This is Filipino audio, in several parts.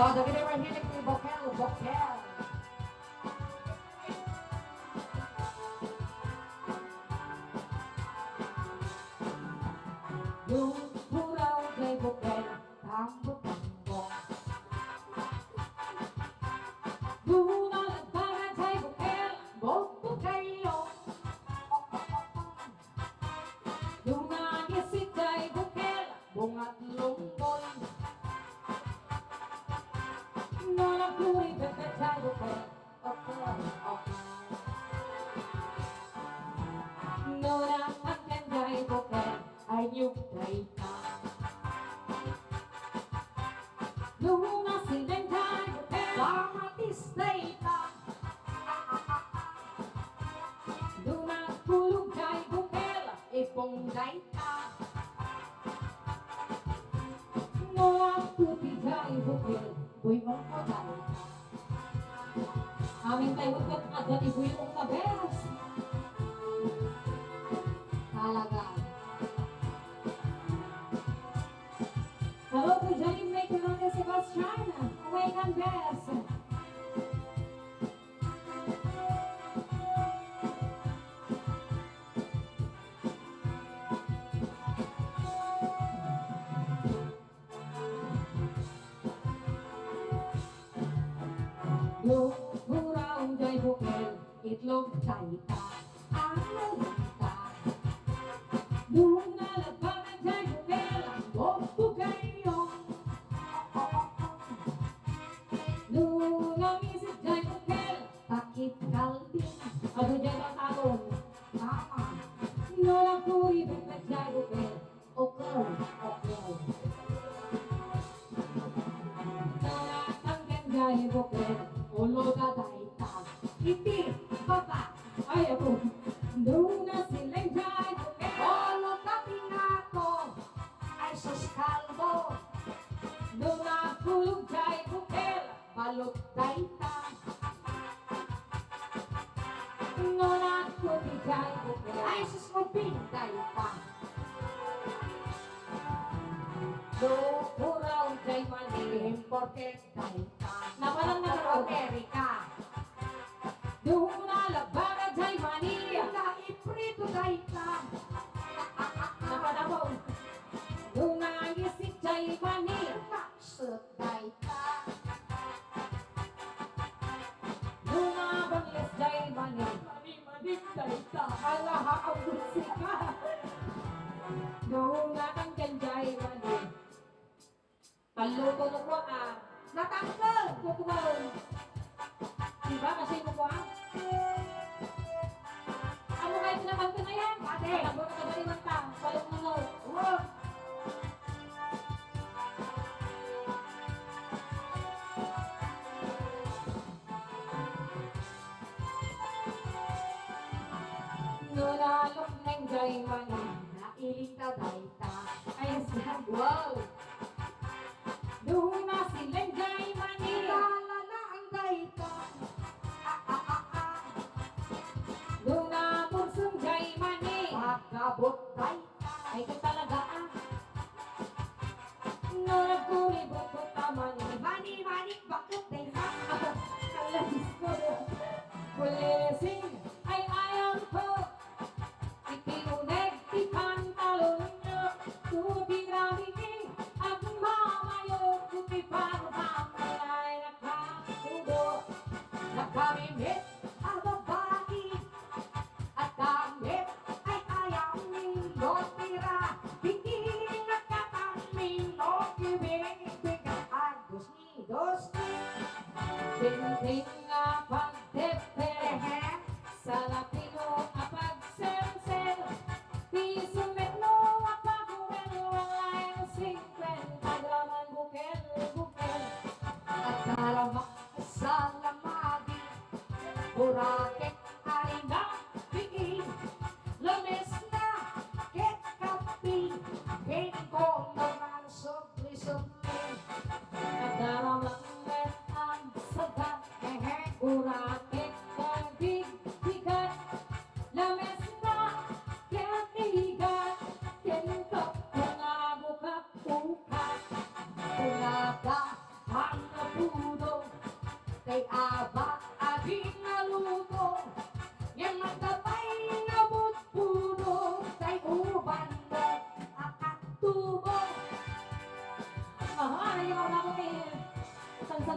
Oh, the guitar right here next to vocal, vocal. Yung puraw kay vocal, tambo-tambo. Yung nalagbagan kay vocal, bobo kayo. Yung nagisip kay vocal, bungat lungkol. Nona puri bete kay vocal, okay, okay. Nona akan kay vocal, ay yung data. Luna sinentay vocal, dramatis data. Luna pulong kay vocal, ipong data. Nona puti kay vocal, boy mong ko data. Aming tayo kat agad ibuy mong kabes. Talaga. Hello to Johnny Maker on the Sebastian. Awaken best. Yung puraw jay bukel, itlog taita. Alita. Nung nalagpagan jay bukel, ang bobo kayo. Nung namisip jay bukel, takip kalbin. Ano dyan ang talon? Tama. Nung nagpuri bukit jay bukel, okay, okay. Nung natanggan jay bukel, ulo dadaita. Iti, baba, ay ako. Nung nasilang jay bukel, ulo kapingato, ay sus kalbo. Nung nakulog jay bukel, balot daita. Nung nakulog jay bukel, ay sus mabing daita. Nung puraw jay manim, porket daita. Napalang na sa Amerika. Nung nalabaga jay mani, naiprito daita. Napadabaw. Nung nangisip jay mani, naksot daita. Nung nabangles jay mani, mani-manik daita. Alaha ang musika. Nung natanggan jay mani, paluto ko natanggal! Tutugaw! Diba? Kasi mo ko ano kayo pinakanta na yan? Ate! Nabot ka ba rin ang tang? Palong nunod. Wow! Nuralok ng jay mani, nailing ka daita. Ay, siya, wow! Nung nasilang jay mani, lalala ang daita. Nung napursong jay mani, pagkabot daita. Ay ka talaga Nung nagkulibot ko tamani, mani, bakit daita? Alas ko, pulising ay ayaw ko. Itinuneg, ipantalon nyo, tubiramiking at mamayo, kutipang-pamay nakatudo. Nakamimit ang babae at damit ay ayaw ninyo tira. Hindi nagkatamino, ibig ang agos ni Dos. Ding-ding nga pagtepe,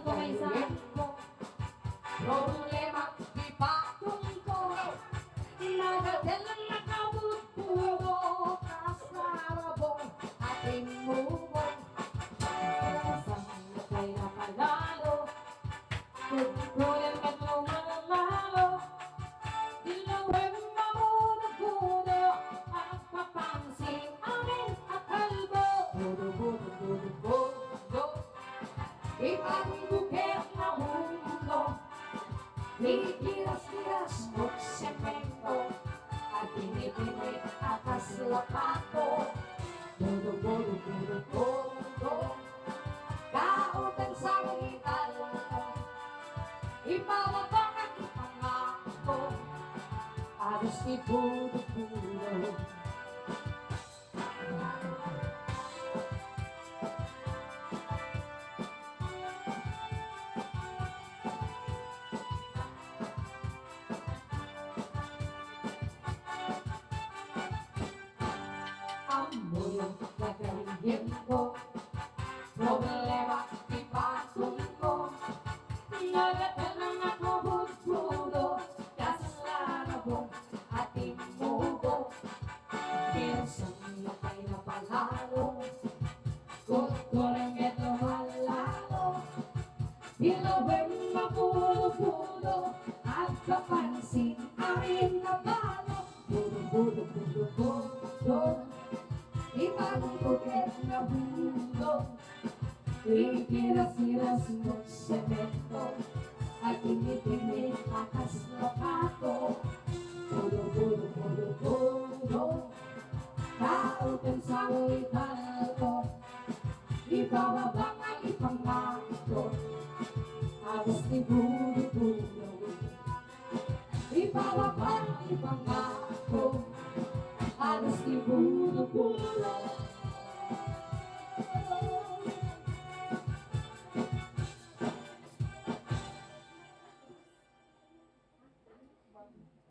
gagawin ko. Problema di patong ko. Nagagal ang nakabuturo. Kasarabong ating mubong. Isang nakay na palalo. Kukunin ka lumalalo. Dilawin mamuno-puno. Ang papansin amin at kalbo. Budo-budo-budo-budo. Ibang bukit na mundo. Ligiras-giras o semento. At pinipinit atas lapato. Budo-budo-budo-budo. Kautan sa magitan. Ipawabang at ipangako. Ados ni budo-budo. Amoy ang gagawin ko. Problema di patong ko. Nagagal ang nakabuturo. Kasalanabong ating mubo. Kinsang lakay na palalo. Kukurang ito malalo. Dilawin mapulo-pulo. At kapansin amin na balo. Budo-budo-budo-budo. Ibang bukit na mundo. Ikiras-iras mo semento. At pinipinit atas lapato. Budo-budo-budo-budo. Kautan sa witan ko. Ibababang ang ipangako. Alas ni budo-budo. Ibababang ang ipangako. Alas ni budo-budo.